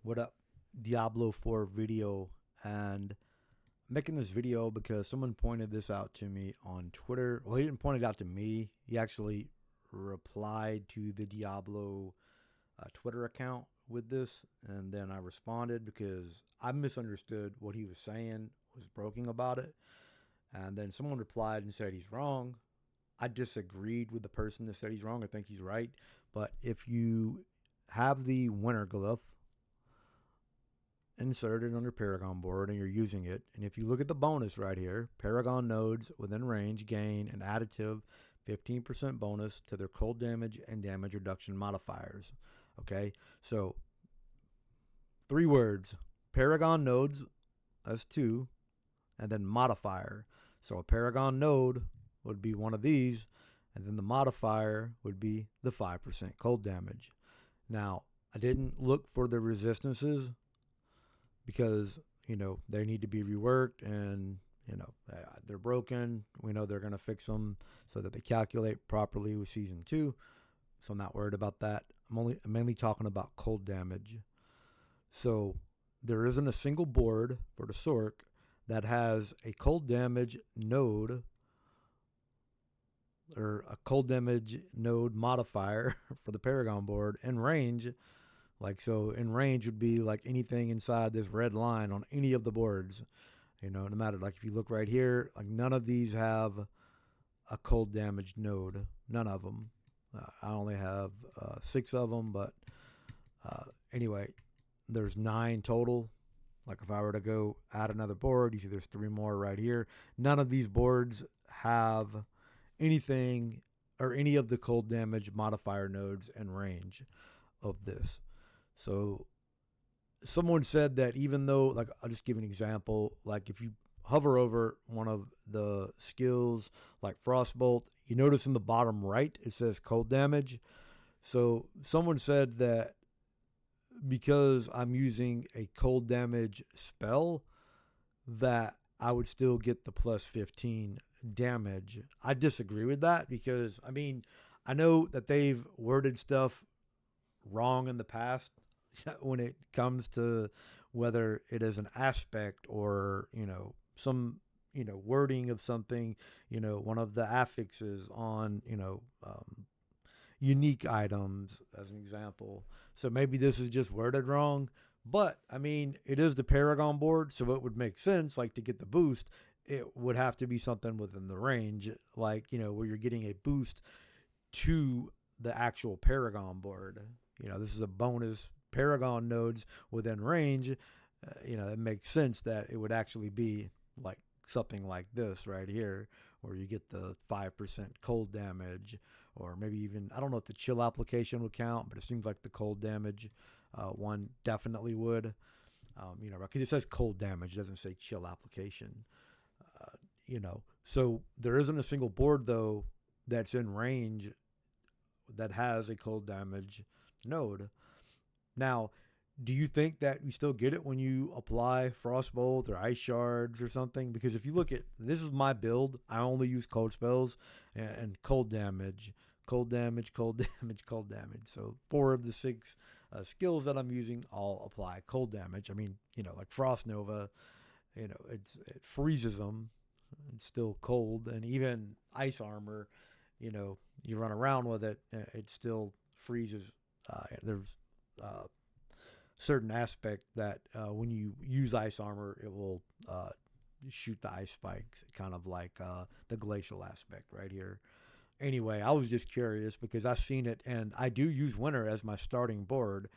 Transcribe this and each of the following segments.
What up? Diablo 4 video, and I'm making this video because someone pointed this out to me on Twitter. Well, he didn't point it out to me. He actually replied to the Diablo Twitter account with this, and then I responded because I misunderstood what he was saying, was broken about it. And then someone replied and said he's wrong. I disagreed with the person that said he's wrong. I think he's right. But if you have the winter glyph inserted on your Paragon board and you're using it, and if you look at the bonus right here, Paragon nodes within range gain an additive 15% bonus to their cold damage and damage reduction modifiers. Okay, so 3 words: Paragon nodes, that's 2, and then modifier. So a Paragon node would be one of these, and then the modifier would be the 5% cold damage. Now, I didn't look for the resistances because, they need to be reworked, and, they're broken. We know they're going to fix them so that they calculate properly with Season 2. So I'm not worried about that. I'm mainly talking about cold damage. So there isn't a single board for the Sork that has a cold damage node or a cold damage node modifier for the Paragon board in range. So in range would be like anything inside this red line on any of the boards. No matter, if you look right here, none of these have a cold damage node. None of them. I only have 6 of them, but anyway, there's 9 total. If I were to go add another board, you see there's 3 more right here. None of these boards have anything or any of the cold damage modifier nodes in range of this. So someone said that even though, I'll just give an example. If you hover over one of the skills like Frostbolt, you notice in the bottom right it says cold damage. So someone said that because I'm using a cold damage spell, that I would still get the plus 15 damage. I disagree with that because, I know that they've worded stuff wrong in the past when it comes to whether it is an aspect or, some, wording of something, one of the affixes on, unique items as an example. So maybe this is just worded wrong, but it is the Paragon board, so it would make sense. To get the boost, it would have to be something within the range, where you're getting a boost to the actual Paragon board. This is a bonus Paragon nodes within range. It makes sense that it would actually be something like this right here, where you get the 5% cold damage, or maybe even, I don't know if the chill application would count, but it seems like the cold damage one definitely would. Because it says cold damage, it doesn't say chill application. So there isn't a single board though that's in range that has a cold damage node. Now, do you think that you still get it when you apply Frostbolt or Ice Shards or something? Because if you look at, this is my build, I only use cold spells and cold damage, cold damage, cold damage, cold damage. So 4 of the 6 skills that I'm using all apply cold damage. Frost Nova, it freezes them. It's still cold. And even Ice Armor, you run around with it, it still freezes. There's certain aspect that when you use Ice Armor, it will shoot the ice spikes, kind of like the glacial aspect right here. Anyway, I was just curious because I've seen it, and I do use Winter as my starting board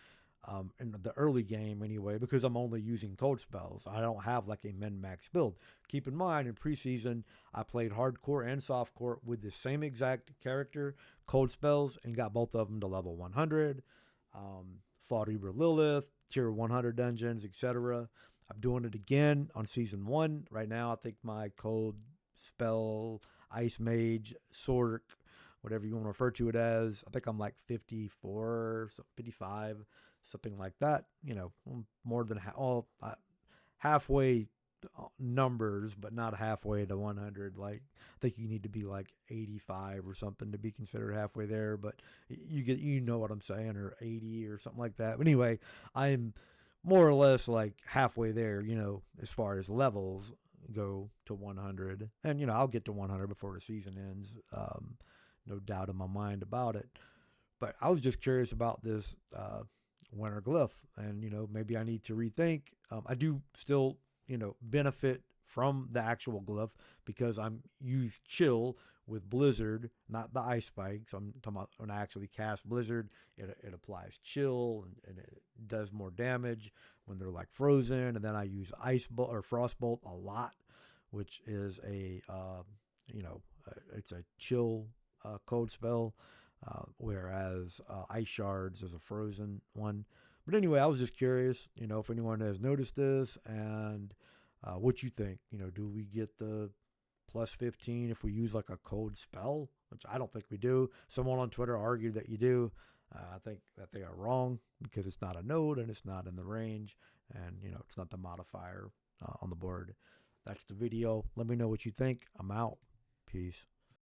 in the early game anyway, because I'm only using cold spells. I don't have a min-max build. Keep in mind, in preseason, I played hardcore and softcore with the same exact character, cold spells, and got both of them to level 100. Fought Uber Lilith, tier 100 dungeons, etc. I'm doing it again on season 1. Right now, I think my cold spell, Ice Mage, Sork, whatever you want to refer to it as, I think I'm 54, 55, something like that. More than halfway numbers, but not halfway to 100. I think you need to be 85 or something to be considered halfway there, but you know what I'm saying, or 80 or something like that. But anyway, I'm more or less like halfway there, as far as levels go to 100. And, I'll get to 100 before the season ends. No doubt in my mind about it. But I was just curious about this winter glyph. And, maybe I need to rethink. I do still, benefit from the actual glyph because I'm use chill with Blizzard, not the ice spikes. I'm talking about when I actually cast Blizzard, it applies chill and it does more damage when they're like frozen. And then I use ice bolt or frost bolt a lot, which is it's a chill cold spell, whereas ice shards is a frozen one. But anyway, I was just curious, if anyone has noticed this and what you think. Do we get the plus 15 if we use like a cold spell, which I don't think we do. Someone on Twitter argued that you do. I think that they are wrong because it's not a node and it's not in the range, and it's not the modifier on the board. That's the video. Let me know what you think. I'm out. Peace.